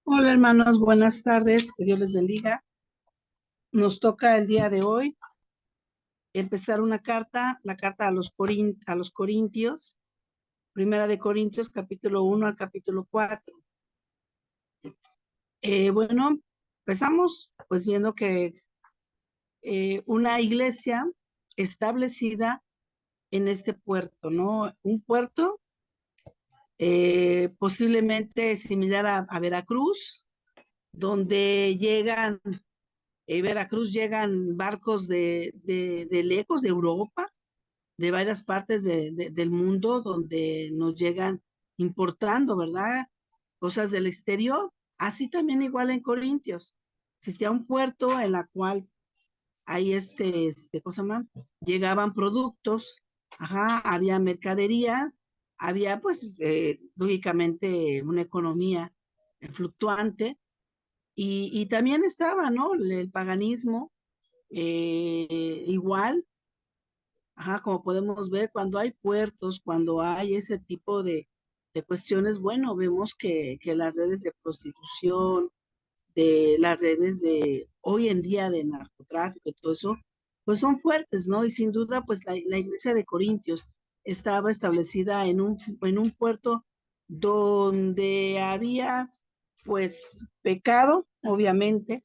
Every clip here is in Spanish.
Hola hermanos, buenas tardes, que Dios les bendiga. Nos toca el día de hoy empezar una carta, la carta a los Corintios, Primera de Corintios, capítulo 1 al capítulo 4. Bueno, empezamos pues viendo que una iglesia establecida en este puerto, ¿no? Un puerto posiblemente similar a Veracruz, donde Veracruz llegan barcos de lejos, de Europa, de varias partes del mundo, donde nos llegan importando, ¿verdad? Cosas del exterior. Así también igual en Corintios. Existía un puerto en la cual ahí ¿cómo se llama? Llegaban productos, ajá, había mercadería, había pues lógicamente una economía fluctuante y también estaba, ¿no? El paganismo, igual, ajá, como podemos ver, cuando hay puertos, cuando hay ese tipo de cuestiones, bueno, vemos que las redes de prostitución, de las redes de hoy en día de narcotráfico y todo eso, pues son fuertes, ¿no? Y sin duda, pues la iglesia de Corintios estaba establecida en un puerto donde había, pues, pecado, obviamente,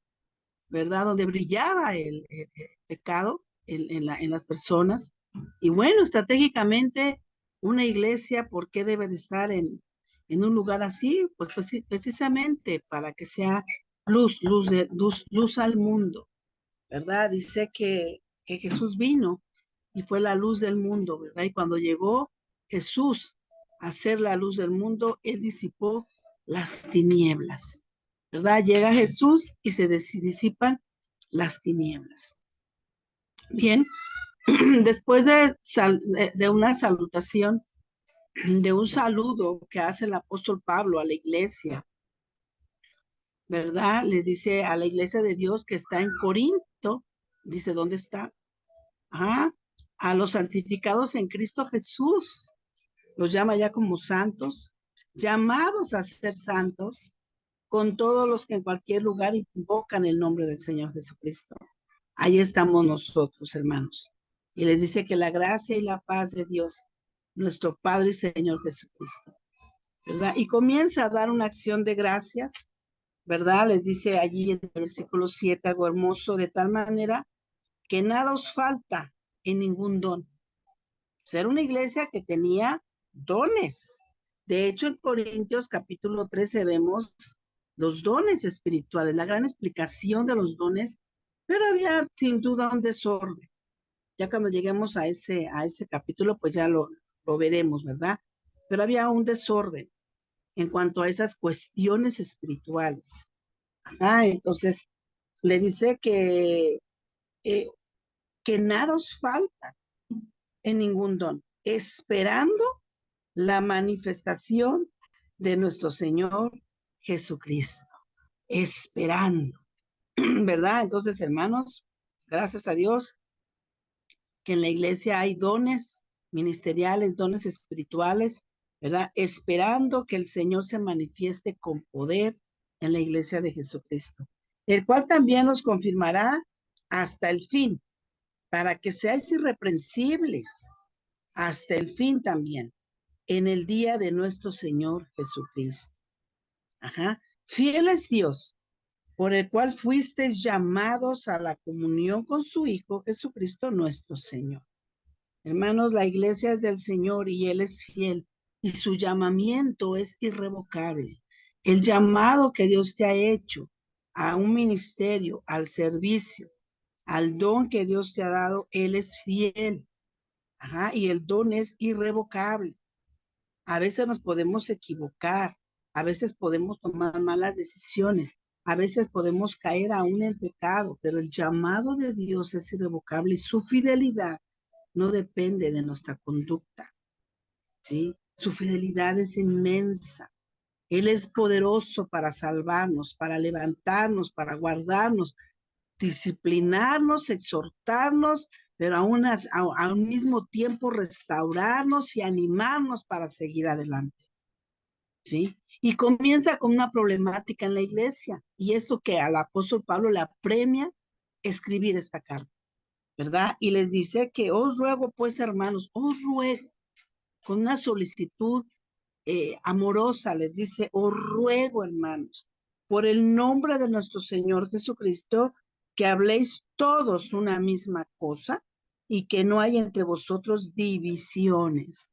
¿verdad? Donde brillaba el pecado en las personas. Y bueno, estratégicamente, una iglesia, ¿por qué debe de estar en un lugar así? Pues sí, precisamente para que sea luz al mundo, ¿verdad? Dice que Jesús vino y fue la luz del mundo, ¿verdad? Y cuando llegó Jesús a ser la luz del mundo, él disipó las tinieblas, ¿verdad? Llega Jesús y se disipan las tinieblas. Bien, después de una salutación, de un saludo que hace el apóstol Pablo a la iglesia, ¿verdad? Le dice a la iglesia de Dios que está en Corinto, dice, ¿dónde está? Ah, a los santificados en Cristo Jesús, los llama ya como santos, llamados a ser santos, con todos los que en cualquier lugar invocan el nombre del Señor Jesucristo. Ahí estamos nosotros, hermanos. Y les dice que la gracia y la paz de Dios, nuestro Padre y Señor Jesucristo, ¿verdad? Y comienza a dar una acción de gracias, ¿verdad? Les dice allí en el versículo 7 algo hermoso, de tal manera que nada os falta en ningún don. Ser una iglesia que tenía dones. De hecho, en Corintios capítulo 13 vemos los dones espirituales, la gran explicación de los dones, pero había sin duda un desorden. Ya cuando lleguemos a ese capítulo, pues ya lo veremos, ¿verdad? Pero había un desorden en cuanto a esas cuestiones espirituales. Entonces, le dice eh, que nada os falta en ningún don, esperando la manifestación de nuestro Señor Jesucristo, esperando, ¿verdad? Entonces, hermanos, gracias a Dios que en la iglesia hay dones ministeriales, dones espirituales, ¿verdad? Esperando que el Señor se manifieste con poder en la iglesia de Jesucristo, el cual también nos confirmará hasta el fin, para que seáis irreprensibles hasta el fin también, en el día de nuestro Señor Jesucristo. Ajá. Fiel es Dios, por el cual fuisteis llamados a la comunión con su Hijo Jesucristo nuestro Señor. Hermanos, la iglesia es del Señor y Él es fiel y su llamamiento es irrevocable. El llamado que Dios te ha hecho a un ministerio, al servicio, al don que Dios te ha dado, Él es fiel. Ajá, y el don es irrevocable. A veces nos podemos equivocar, a veces podemos tomar malas decisiones, a veces podemos caer aún en pecado, pero el llamado de Dios es irrevocable y su fidelidad no depende de nuestra conducta, ¿sí? Su fidelidad es inmensa. Él es poderoso para salvarnos, para levantarnos, para guardarnos, disciplinarnos, exhortarnos, pero a un mismo tiempo restaurarnos y animarnos para seguir adelante, ¿sí? Y comienza con una problemática en la iglesia, y esto que al apóstol Pablo le apremia escribir esta carta, ¿verdad? Y les dice que os ruego, pues, hermanos, os ruego, con una solicitud amorosa, les dice, os ruego, hermanos, por el nombre de nuestro Señor Jesucristo, que habléis todos una misma cosa y que no haya entre vosotros divisiones,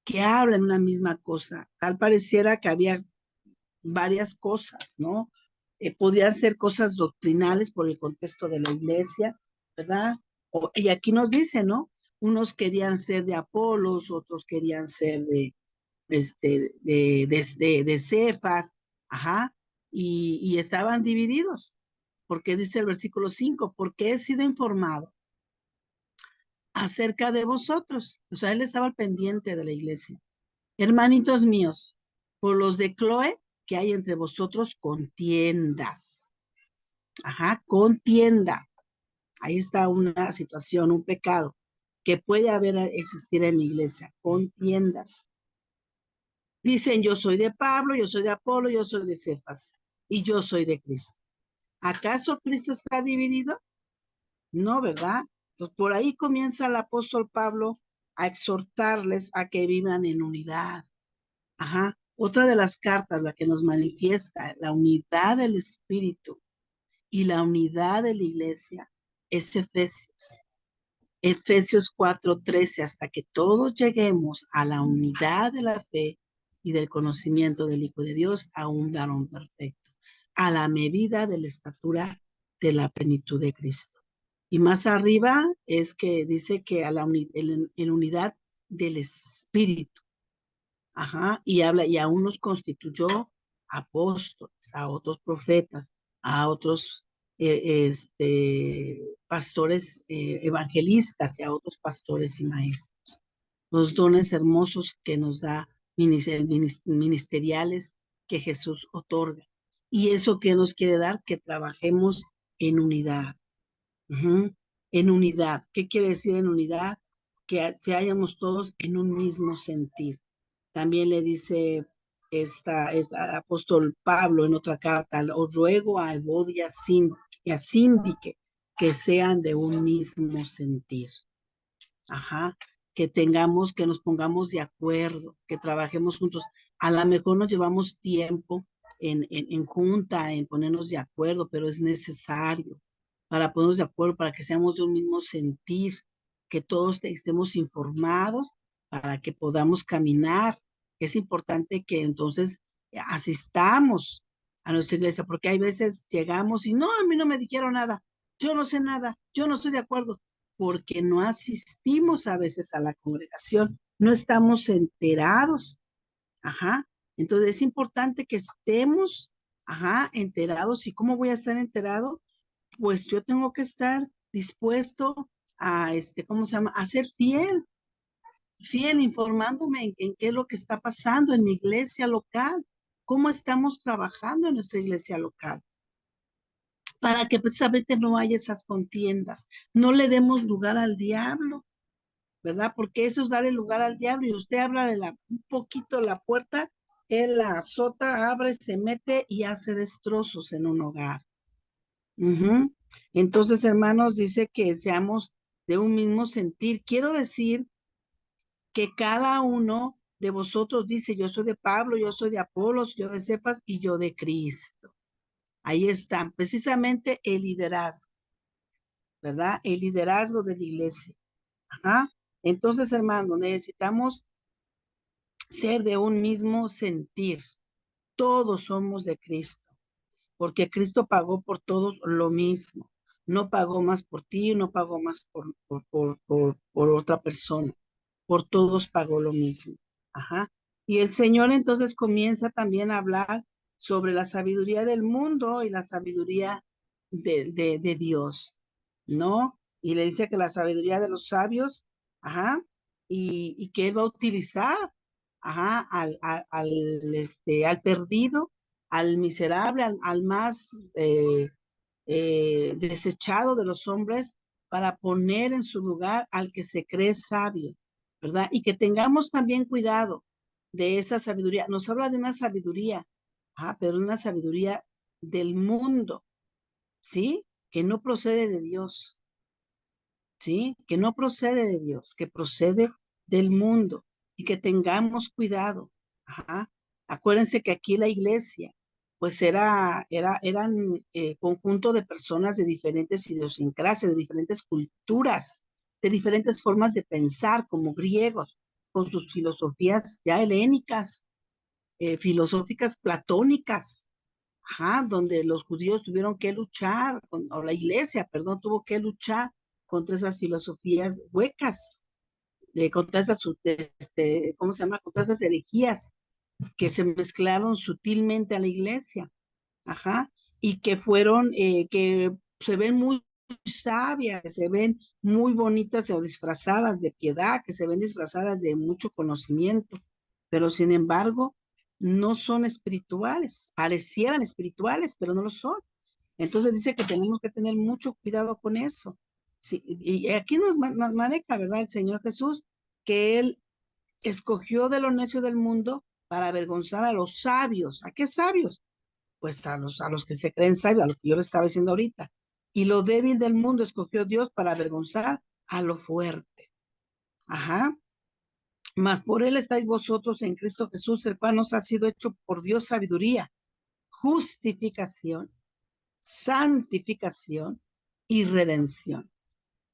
que hablen una misma cosa. Tal pareciera que había varias cosas, ¿no? Podían ser cosas doctrinales por el contexto de la iglesia, ¿verdad? Y aquí nos dice, ¿no? Unos querían ser de Apolos, otros querían ser de Cefas, ajá, y estaban divididos, porque dice el versículo 5, porque he sido informado acerca de vosotros, o sea, él estaba al pendiente de la iglesia. Hermanitos míos, por los de Cloé, que hay entre vosotros contiendas. Ajá, contienda. Ahí está una situación, un pecado que puede haber existir en la iglesia, contiendas. Dicen, yo soy de Pablo, yo soy de Apolo, yo soy de Cefas y yo soy de Cristo. ¿Acaso Cristo está dividido? No, ¿verdad? Entonces, por ahí comienza el apóstol Pablo a exhortarles a que vivan en unidad. Ajá. Otra de las cartas, la que nos manifiesta la unidad del Espíritu y la unidad de la iglesia, es Efesios. Efesios 4:13, hasta que todos lleguemos a la unidad de la fe y del conocimiento del Hijo de Dios, a un varón perfecto, a la medida de la estatura de la plenitud de Cristo. Y más arriba es que dice que a la en unidad del Espíritu. Ajá, y habla, y a unos constituyó apóstoles, a otros profetas, a otros pastores evangelistas y a otros pastores y maestros. Los dones hermosos que nos da ministeriales que Jesús otorga. Y eso que nos quiere dar, que trabajemos en unidad. Ujú. En unidad. ¿Qué quiere decir en unidad? Que se hayamos todos en un mismo sentir. También le dice esta apóstol Pablo en otra carta, os ruego a Evodia y a Síndique que sean de un mismo sentir. Ajá, que nos pongamos de acuerdo, que trabajemos juntos. A lo mejor nos llevamos tiempo en junta, en ponernos de acuerdo, pero es necesario para ponernos de acuerdo, para que seamos de un mismo sentir, que todos estemos informados para que podamos caminar. Es importante que entonces asistamos a nuestra iglesia, porque hay veces llegamos y no, a mí no me dijeron nada, yo no sé nada, yo no estoy de acuerdo porque no asistimos a veces a la congregación, no estamos enterados. Ajá. Entonces es importante que estemos, ajá, enterados. ¿Y cómo voy a estar enterado? Pues yo tengo que estar dispuesto a, ¿cómo se llama? A ser fiel, fiel, informándome en qué es lo que está pasando en mi iglesia local, cómo estamos trabajando en nuestra iglesia local para que precisamente no haya esas contiendas. No le demos lugar al diablo, ¿verdad? Porque eso es darle lugar al diablo y usted abre un poquito la puerta, él la azota, abre, se mete y hace destrozos en un hogar. Ujú. Entonces, hermanos, dice que seamos de un mismo sentir. Quiero decir que cada uno de vosotros dice, yo soy de Pablo, yo soy de Apolos, yo de Cefas y yo de Cristo. Ahí está, precisamente el liderazgo, ¿verdad? El liderazgo de la iglesia. Ajá. Entonces, hermanos, necesitamos ser de un mismo sentir. Todos somos de Cristo, porque Cristo pagó por todos lo mismo. No pagó más por ti, no pagó más por otra persona. Por todos pagó lo mismo. Ajá. Y el Señor entonces comienza también a hablar sobre la sabiduría del mundo y la sabiduría de Dios, ¿no? Y le dice que la sabiduría de los sabios, ajá, y que Él va a utilizar, ajá, al perdido, al miserable, al más desechado de los hombres, para poner en su lugar al que se cree sabio, ¿verdad? Y que tengamos también cuidado de esa sabiduría. Nos habla de una sabiduría pero una sabiduría del mundo, ¿sí? Que no procede de Dios, ¿sí? Que no procede de Dios, que procede del mundo y que tengamos cuidado. Ajá. Acuérdense que aquí la iglesia, pues eran conjunto de personas de diferentes idiosincrasias, de diferentes culturas, de diferentes formas de pensar, como griegos, con sus filosofías ya helénicas, filosóficas platónicas, donde los judíos tuvieron que luchar, o la iglesia, perdón, tuvo que luchar contra esas filosofías huecas, contra esas, ¿cómo se llama? Contra esas herejías que se mezclaron sutilmente a la iglesia, y que fueron, que se ven muy sabias, que se ven muy bonitas o disfrazadas de piedad, que se ven disfrazadas de mucho conocimiento, pero sin embargo no son espirituales, parecieran espirituales, pero no lo son. Entonces dice que tenemos que tener mucho cuidado con eso. Sí, y aquí nos maneja, ¿verdad? El Señor Jesús, que Él escogió de lo necio del mundo para avergonzar a los sabios. ¿A qué sabios? Pues a los que se creen sabios, a lo que yo les estaba diciendo ahorita. Y lo débil del mundo escogió Dios para avergonzar a lo fuerte. Mas por Él estáis vosotros en Cristo Jesús, el cual nos ha sido hecho por Dios sabiduría, justificación, santificación y redención.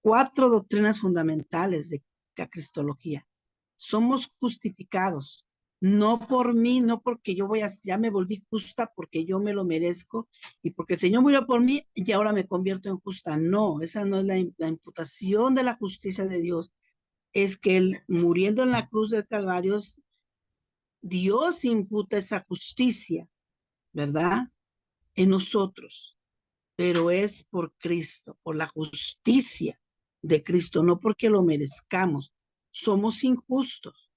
4 doctrinas fundamentales de la cristología. Somos justificados, no por mí, no porque ya me volví justa porque yo me lo merezco y porque el Señor murió por mí y ahora me convierto en justa. No, esa no es la imputación de la justicia de Dios. Es que Él, muriendo en la cruz del Calvario, Dios imputa esa justicia, ¿verdad? En nosotros, pero es por Cristo, por la justicia de Cristo, no porque lo merezcamos. Somos injustos,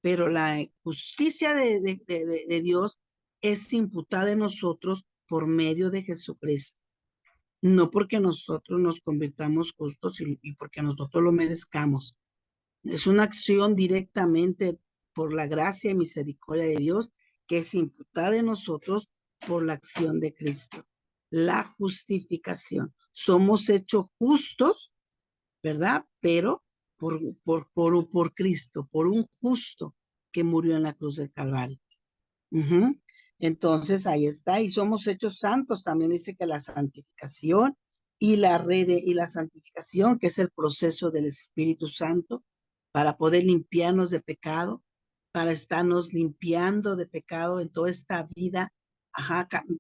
pero la justicia de Dios es imputada en nosotros por medio de Jesucristo, no porque nosotros nos convirtamos justos y porque nosotros lo merezcamos. Es una acción directamente por la gracia y misericordia de Dios que es imputada en nosotros por la acción de Cristo. La justificación. Somos hechos justos, ¿verdad? Pero por Cristo, por un justo que murió en la cruz del Calvario. Entonces ahí está, y somos hechos santos. También dice que la santificación y la santificación, que es el proceso del Espíritu Santo, para poder limpiarnos de pecado, para estarnos limpiando de pecado en toda esta vida,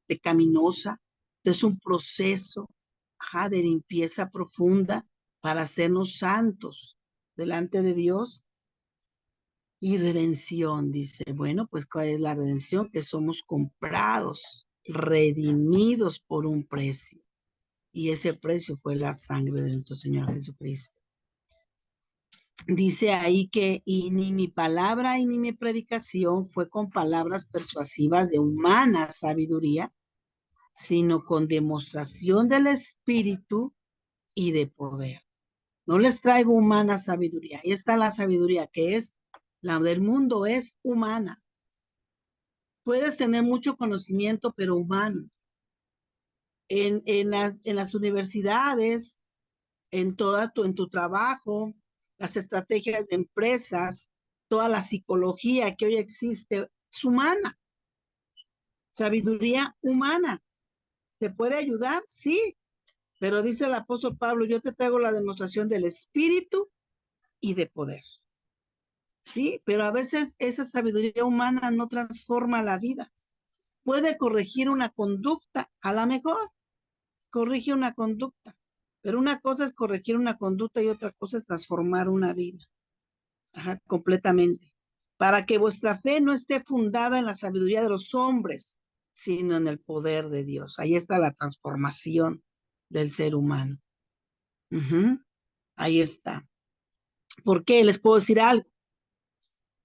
pecaminosa. Es un proceso, de limpieza profunda para hacernos santos delante de Dios. Y redención, dice, bueno, pues ¿cuál es la redención? Que somos comprados, redimidos por un precio. Y ese precio fue la sangre de nuestro Señor Jesucristo. Dice ahí que y ni mi palabra y ni mi predicación fue con palabras persuasivas de humana sabiduría, sino con demostración del Espíritu y de poder. No les traigo humana sabiduría. Ahí está la sabiduría que es, la del mundo es humana. Puedes tener mucho conocimiento, pero humano. En las universidades, en tu trabajo, las estrategias de empresas, toda la psicología que hoy existe, es humana. Sabiduría humana. ¿Te puede ayudar? Sí. Pero dice el apóstol Pablo, yo te traigo la demostración del Espíritu y de poder. Sí, pero a veces esa sabiduría humana no transforma la vida. Puede corregir una conducta, a lo mejor corrige una conducta, pero una cosa es corregir una conducta y otra cosa es transformar una vida, completamente. Para que vuestra fe no esté fundada en la sabiduría de los hombres, sino en el poder de Dios. Ahí está la transformación del ser humano. Ahí está. ¿Por qué? Les puedo decir algo.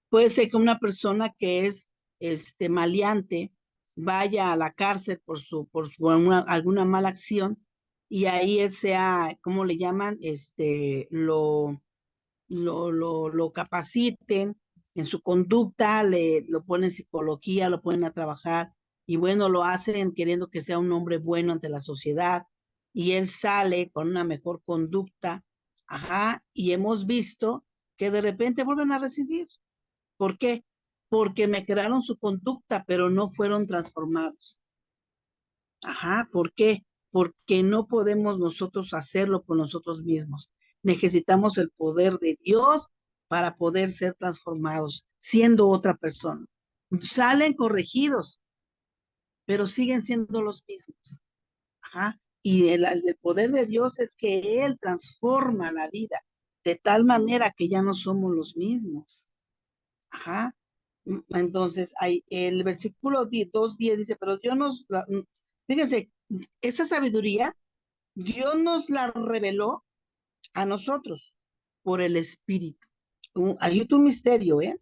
Puede ser que una persona que es maleante vaya a la cárcel por alguna mala acción y ahí él sea, ¿cómo le llaman? Lo capaciten en su conducta, lo ponen en psicología, lo ponen a trabajar y bueno, lo hacen queriendo que sea un hombre bueno ante la sociedad y él sale con una mejor conducta, ajá, y hemos visto que de repente vuelven a recidir. ¿Por qué? Porque me crearon su conducta, pero no fueron transformados. Ajá, ¿por qué? Porque no podemos nosotros hacerlo por nosotros mismos. Necesitamos el poder de Dios para poder ser transformados, siendo otra persona. Salen corregidos, pero siguen siendo los mismos. Ajá. Y el poder de Dios es que Él transforma la vida de tal manera que ya no somos los mismos. Ajá. Entonces, hay, el versículo 2:10 dice, pero Dios fíjense, esa sabiduría, Dios nos la reveló a nosotros por el Espíritu. Hay otro misterio, ¿eh?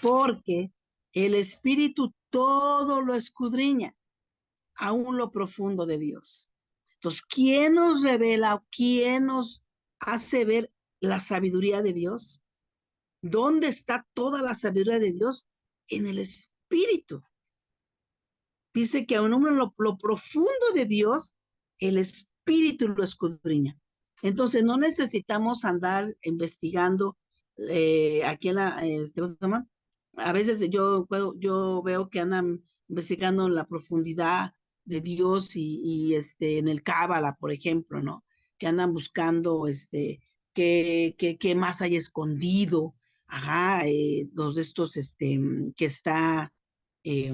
Porque el Espíritu todo lo escudriña, aún lo profundo de Dios. Entonces, ¿quién nos revela o quién nos hace ver la sabiduría de Dios? ¿Dónde está toda la sabiduría de Dios? En el Espíritu. Dice que aún en lo profundo de Dios, el Espíritu lo escudriña. Entonces, no necesitamos andar investigando aquí en la, ¿cómo se llama? A veces yo veo que andan investigando en la profundidad de Dios en el Cábala, por ejemplo, ¿no? Que andan buscando qué más hay escondido, ajá, los de estos que está eh,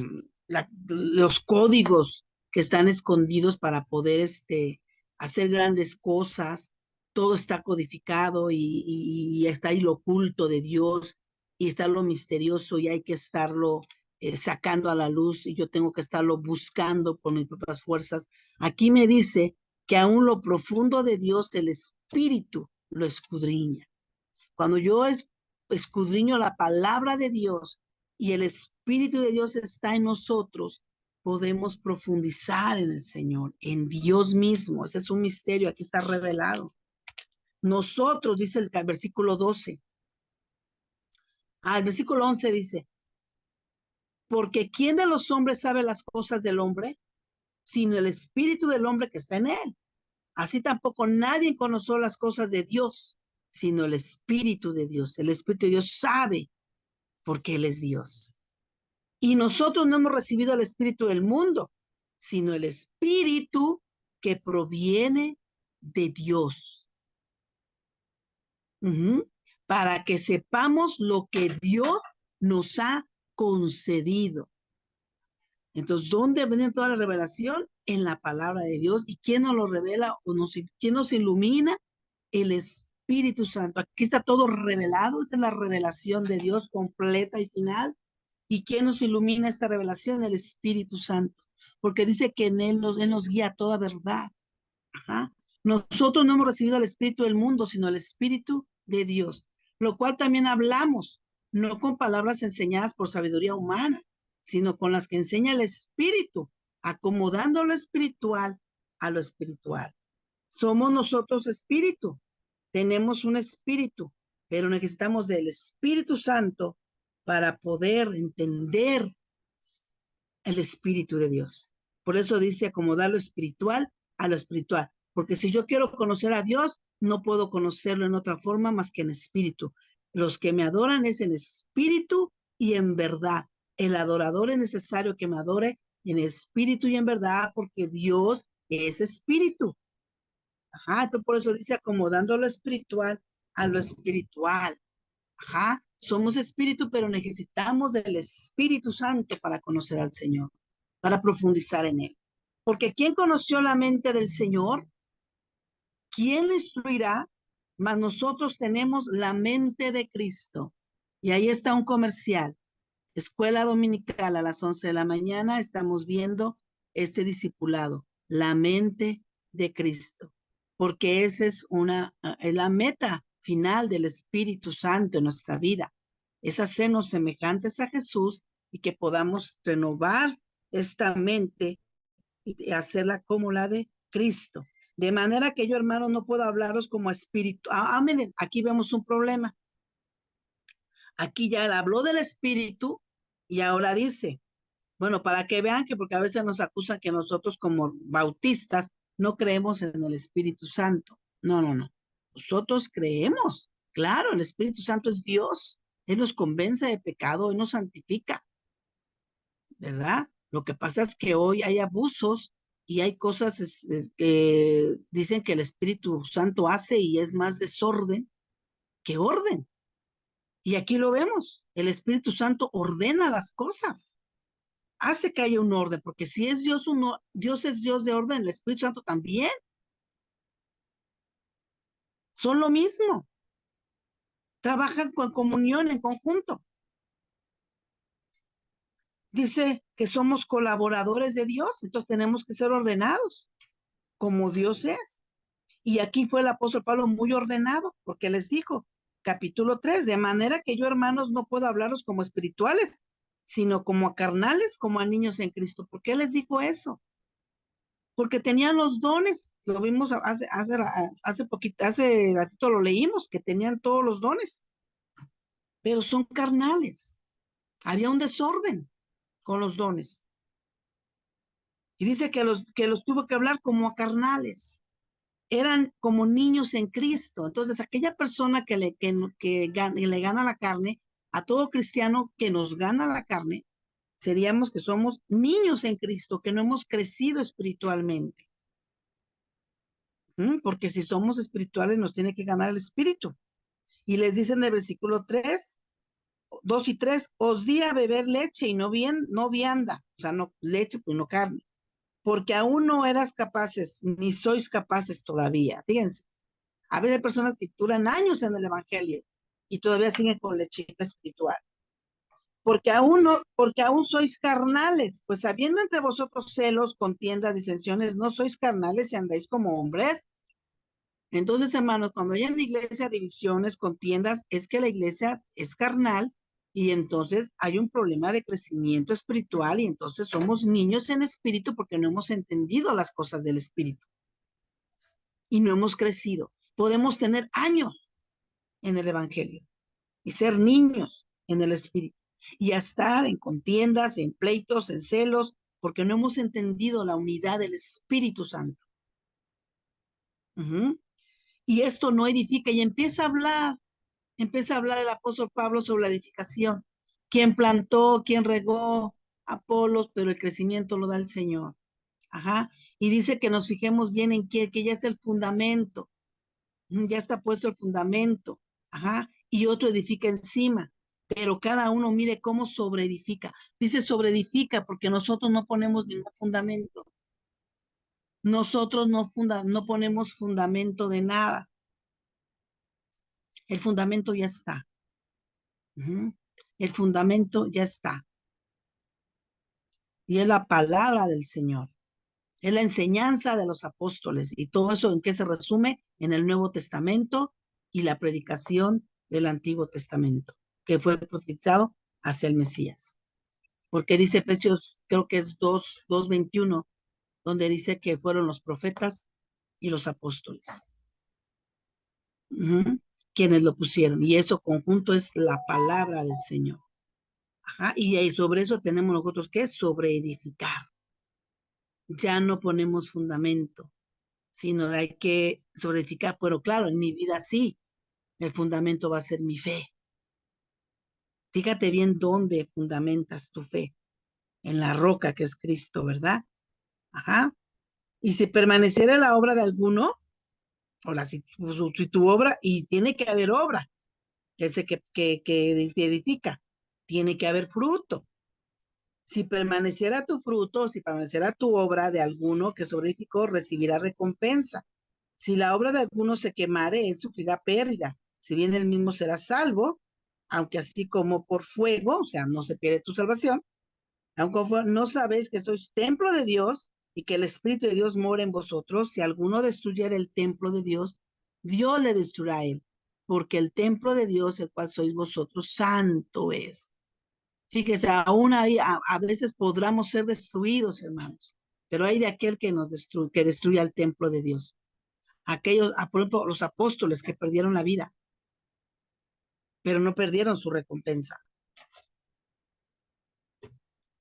los códigos que están escondidos para poder hacer grandes cosas, todo está codificado y está ahí lo oculto de Dios y está lo misterioso y hay que estarlo sacando a la luz y yo tengo que estarlo buscando por mis propias fuerzas. Aquí me dice que aún lo profundo de Dios, el Espíritu lo escudriña. Cuando yo escudriño la palabra de Dios y el Espíritu de Dios está en nosotros, podemos profundizar en el Señor, en Dios mismo. Ese es un misterio, aquí está revelado. Nosotros, dice el versículo 12. El versículo 11 dice, porque ¿quién de los hombres sabe las cosas del hombre? Sino el Espíritu del hombre que está en él. Así tampoco nadie conoció las cosas de Dios, sino el Espíritu de Dios. El Espíritu de Dios sabe porque Él es Dios. Y nosotros no hemos recibido el Espíritu del mundo, sino el Espíritu que proviene de Dios. Para que sepamos lo que Dios nos ha concedido. Entonces, ¿dónde viene toda la revelación? En la palabra de Dios. ¿Y quién nos lo revela o quién nos ilumina? El Espíritu Santo. Aquí está todo revelado. Esta es la revelación de Dios completa y final. ¿Y quién nos ilumina esta revelación? El Espíritu Santo. Porque dice que en Él nos guía a toda verdad. Ajá. Nosotros no hemos recibido el Espíritu del mundo, sino el Espíritu de Dios, lo cual también hablamos, no con palabras enseñadas por sabiduría humana, sino con las que enseña el Espíritu, acomodando lo espiritual a lo espiritual. Somos nosotros espíritu, tenemos un espíritu, pero necesitamos del Espíritu Santo para poder entender el Espíritu de Dios. Por eso dice acomodar lo espiritual a lo espiritual. Porque si yo quiero conocer a Dios, no puedo conocerlo en otra forma más que en espíritu. Los que me adoran es en espíritu y en verdad. El adorador es necesario que me adore en espíritu y en verdad, porque Dios es espíritu. Ajá, entonces por eso dice acomodando lo espiritual a lo espiritual. Ajá, somos espíritu, pero necesitamos del Espíritu Santo para conocer al Señor, para profundizar en Él. Porque ¿quién conoció la mente del Señor? ¿Quién le instruirá? Mas nosotros tenemos la mente de Cristo. Y ahí está un comercial. Escuela dominical a las 11 de la mañana estamos viendo este discipulado, la mente de Cristo, porque esa es la meta final del Espíritu Santo en nuestra vida, es hacernos semejantes a Jesús y que podamos renovar esta mente y hacerla como la de Cristo. De manera que yo, hermano, no puedo hablaros como espíritu. Miren, aquí vemos un problema. Aquí ya él habló del espíritu y ahora dice, Bueno, para que vean que porque a veces nos acusan que nosotros como bautistas no creemos en el Espíritu Santo. No, no, no. Nosotros creemos. Claro, el Espíritu Santo es Dios. Él nos convence de pecado, Él nos santifica, ¿verdad? Lo que pasa es que hoy hay abusos y hay cosas que dicen que el Espíritu Santo hace y es más desorden que orden. Y aquí lo vemos. El Espíritu Santo ordena las cosas, hace que haya un orden, porque si es Dios uno, Dios es Dios de orden, el Espíritu Santo también, son lo mismo, trabajan con comunión en conjunto. Dice que somos colaboradores de Dios, entonces tenemos que ser ordenados, como Dios es. Y aquí fue el apóstol Pablo muy ordenado, porque les dijo, capítulo 3, de manera que yo, hermanos, no puedo hablaros como espirituales, sino como a carnales, como a niños en Cristo. ¿Por qué les dijo eso? Porque tenían los dones, lo vimos hace poquito, hace ratito lo leímos, que tenían todos los dones, pero son carnales. Había un desorden con los dones. Y dice que los tuvo que hablar como a carnales. Eran como niños en Cristo. Entonces, aquella persona le gana la carne, a todo cristiano que nos gana la carne, seríamos que somos niños en Cristo, que no hemos crecido espiritualmente. Porque si somos espirituales nos tiene que ganar el espíritu. Y les dice en el versículo 3, 2 y 3, os di a beber leche y no vianda, o sea, no leche, pues no carne, porque aún no eras capaces, ni sois capaces todavía. Fíjense, a veces hay personas que duran años en el evangelio y todavía siguen con lechita espiritual. Porque aún sois carnales, pues habiendo entre vosotros celos, contiendas, disensiones, no sois carnales y andáis como hombres. Entonces, hermanos, cuando hay en la iglesia divisiones, contiendas, es que la iglesia es carnal y entonces hay un problema de crecimiento espiritual y entonces somos niños en espíritu porque no hemos entendido las cosas del espíritu y no hemos crecido. Podemos tener años en el evangelio y ser niños en el espíritu y a estar en contiendas, en pleitos, en celos, porque no hemos entendido la unidad del Espíritu Santo. Y esto no edifica y empieza a hablar el apóstol Pablo sobre la edificación. ¿Quién plantó, quién regó? Apolos, pero el crecimiento lo da el Señor. Ajá. Y dice que nos fijemos bien en que ya está el fundamento. Ya está puesto el fundamento. Ajá. Y otro edifica encima. Pero cada uno mire cómo sobreedifica. Dice sobreedifica porque nosotros no ponemos ningún fundamento. Nosotros no ponemos fundamento de nada. El fundamento ya está. El fundamento ya está. Y es la palabra del Señor. Es la enseñanza de los apóstoles. Y todo eso en qué se resume en el Nuevo Testamento y la predicación del Antiguo Testamento, que fue profetizado hacia el Mesías. Porque dice Efesios, creo que es 2:21, donde dice que fueron los profetas y los apóstoles. Quienes lo pusieron. Y eso conjunto es la palabra del Señor. Ajá, y sobre eso tenemos nosotros que sobreedificar. Ya no ponemos fundamento, sino hay que sobreedificar. Pero claro, en mi vida sí, el fundamento va a ser mi fe. Fíjate bien dónde fundamentas tu fe, en la roca que es Cristo, ¿verdad? Ajá. Y si permaneciera la obra de alguno, o si tu obra, y tiene que haber obra, ese que edifica, tiene que haber fruto. Si permaneciera tu fruto, si permaneciera tu obra de alguno que sobreedificó, recibirá recompensa. Si la obra de alguno se quemare, él sufrirá pérdida. Si bien él mismo será salvo, aunque así como por fuego, o sea, no se pierde tu salvación, aunque no sabéis que sois templo de Dios y que el Espíritu de Dios mora en vosotros. Si alguno destruyera el templo de Dios, Dios le destruirá a él, porque el templo de Dios, el cual sois vosotros, santo es. Fíjese, aún ahí a veces podremos ser destruidos, hermanos, pero hay de aquel que que destruya el templo de Dios. Aquellos, por ejemplo, los apóstoles que perdieron la vida, pero no perdieron su recompensa.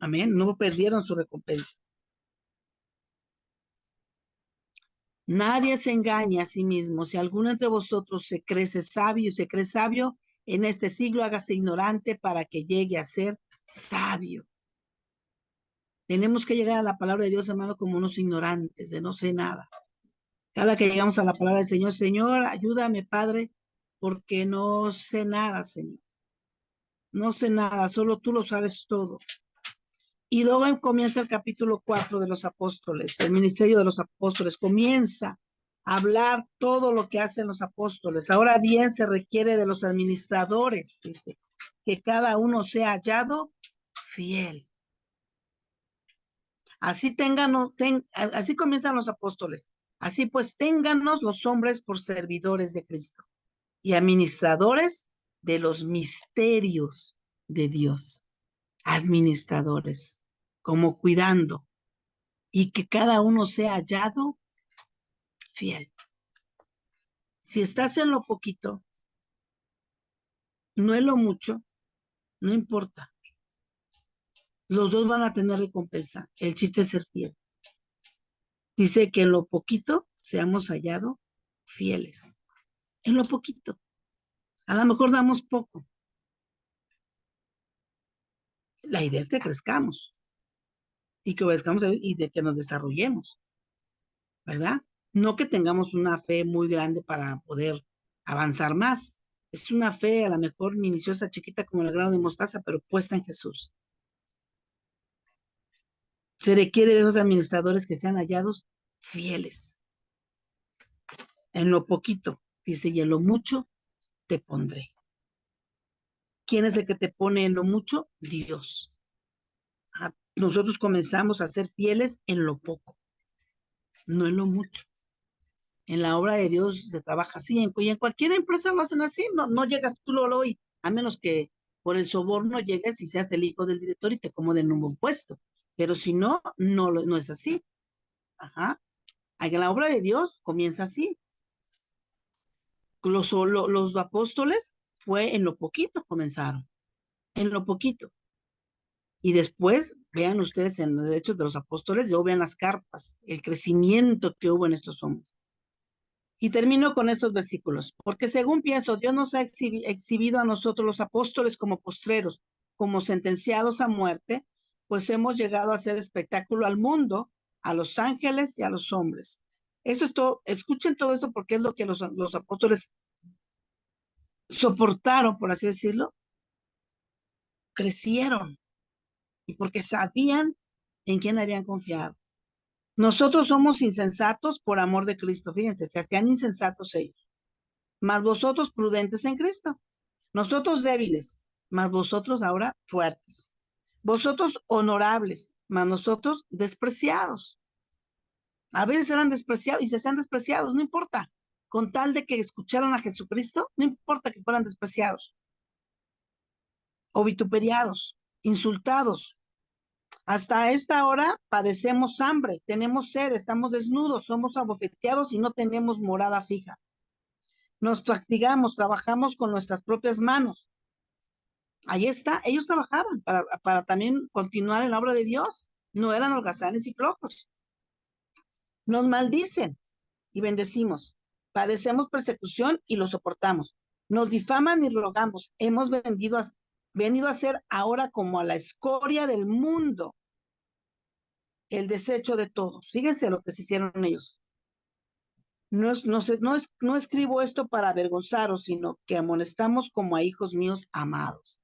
Amén. No perdieron su recompensa. Nadie se engaña a sí mismo. Si alguno entre vosotros se cree sabio, en este siglo hágase ignorante para que llegue a ser sabio. Tenemos que llegar a la palabra de Dios, hermano, como unos ignorantes, de no sé nada. Cada que llegamos a la palabra del Señor, Señor, ayúdame, Padre, porque no sé nada, Señor. No sé nada, solo tú lo sabes todo. Y luego comienza el capítulo 4 de los apóstoles, el ministerio de los apóstoles. Comienza a hablar todo lo que hacen los apóstoles. Ahora bien, se requiere de los administradores, dice, que cada uno sea hallado fiel. Así así comienzan los apóstoles. Así pues, téngannos los hombres por servidores de Cristo y administradores de los misterios de Dios. Administradores, como cuidando, y que cada uno sea hallado fiel. Si estás en lo poquito, no en lo mucho, no importa. Los dos van a tener recompensa. El chiste es ser fiel. Dice que en lo poquito seamos hallados fieles. En lo poquito. A lo mejor damos poco. La idea es que crezcamos y que obedezcamos y de que nos desarrollemos, ¿verdad? No que tengamos una fe muy grande para poder avanzar más. Es una fe a lo mejor minuciosa, chiquita como el grano de mostaza, pero puesta en Jesús. Se requiere de esos administradores que sean hallados fieles. En lo poquito, dice, y en lo mucho te pondré. ¿Quién es el que te pone en lo mucho? Dios. Nosotros comenzamos a ser fieles en lo poco, no en lo mucho. En la obra de Dios se trabaja así, y en cualquier empresa lo hacen así, no llegas tú hoy, a menos que por el soborno llegues y seas el hijo del director y te acomoden un buen puesto. Pero si no, no es así. Ajá. En la obra de Dios comienza así. Los apóstoles fue en lo poquito comenzaron, en lo poquito. Y después, vean ustedes en los Hechos de los Apóstoles, luego vean las cartas, el crecimiento que hubo en estos hombres. Y termino con estos versículos, porque según pienso, Dios nos ha exhibido a nosotros los apóstoles como postreros, como sentenciados a muerte, pues hemos llegado a hacer espectáculo al mundo, a los ángeles y a los hombres. Esto es todo, escuchen todo esto porque es lo que los apóstoles soportaron, por así decirlo, crecieron y porque sabían en quién habían confiado. Nosotros somos insensatos por amor de Cristo. Fíjense, se hacían insensatos ellos. Mas vosotros prudentes en Cristo. Nosotros débiles, mas vosotros ahora fuertes. Vosotros honorables, mas nosotros despreciados. A veces eran despreciados y se hacían despreciados, no importa. Con tal de que escucharon a Jesucristo, no importa que fueran despreciados o vituperiados, insultados. Hasta esta hora padecemos hambre, tenemos sed, estamos desnudos, somos abofeteados y no tenemos morada fija. Nos castigamos, trabajamos con nuestras propias manos. Ahí está, ellos trabajaban para también continuar en la obra de Dios. No eran holgazanes y flojos. Nos maldicen y bendecimos. Padecemos persecución y lo soportamos. Nos difaman y rogamos. Hemos venido a ser ahora como a la escoria del mundo, el desecho de todos. Fíjense lo que se hicieron ellos. No escribo esto para avergonzaros, sino que amonestamos como a hijos míos amados.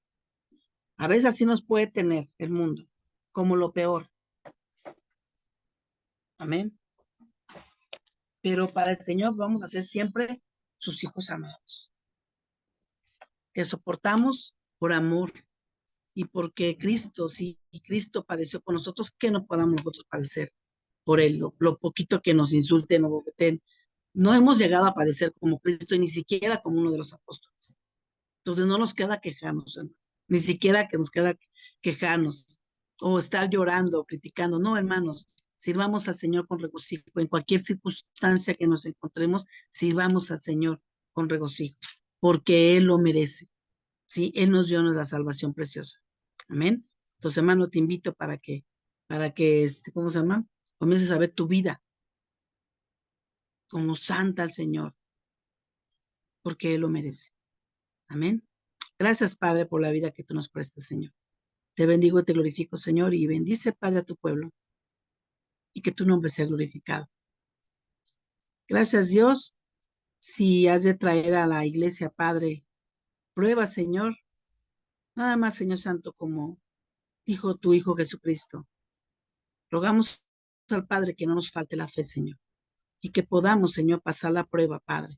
A veces así nos puede tener el mundo, como lo peor. Amén. Pero para el Señor vamos a ser siempre sus hijos amados. Que soportamos por amor y porque Cristo, si Cristo padeció por nosotros, que no podamos nosotros padecer por Él, lo poquito que nos insulten o bofeten. No hemos llegado a padecer como Cristo y ni siquiera como uno de los apóstoles. Entonces no nos queda quejarnos, hermano. Ni siquiera que nos queda quejarnos o estar llorando o criticando. No, hermanos, sirvamos al Señor con regocijo. En cualquier circunstancia que nos encontremos, sirvamos al Señor con regocijo, porque Él lo merece. ¿Sí? Él nos dio la salvación preciosa. Amén. Entonces, hermano, te invito para que, ¿cómo se llama? Comiences a ver tu vida como santa al Señor, porque Él lo merece. Amén. Gracias, Padre, por la vida que tú nos prestas, Señor. Te bendigo y te glorifico, Señor, y bendice, Padre, a tu pueblo, y que tu nombre sea glorificado. Gracias, Dios. Si has de traer a la iglesia, Padre, prueba, Señor, nada más, Señor Santo, como dijo tu Hijo Jesucristo. Rogamos al Padre que no nos falte la fe, Señor, y que podamos, Señor, pasar la prueba, Padre,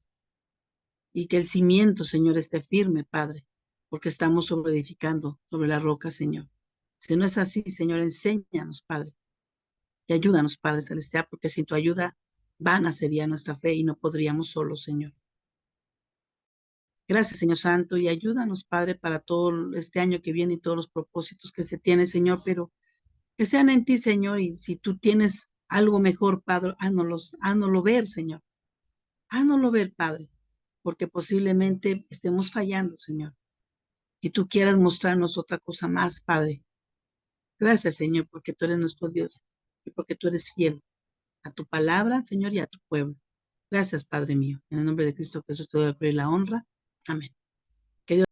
y que el cimiento, Señor, esté firme, Padre, porque estamos sobre edificando sobre la roca, Señor. Si no es así, Señor, enséñanos, Padre, y ayúdanos, Padre Celestial, porque sin tu ayuda vana sería nuestra fe y no podríamos solos, Señor. Gracias, Señor Santo, y ayúdanos, Padre, para todo este año que viene y todos los propósitos que se tienen, Señor, pero que sean en ti, Señor, y si tú tienes algo mejor, Padre, hánoslo ver, Señor. Hánoslo ver, Padre, porque posiblemente estemos fallando, Señor, y tú quieras mostrarnos otra cosa más, Padre. Gracias, Señor, porque tú eres nuestro Dios y porque tú eres fiel a tu palabra, Señor, y a tu pueblo. Gracias, Padre mío. En el nombre de Cristo Jesús te doy la gloria y la honra. Amén.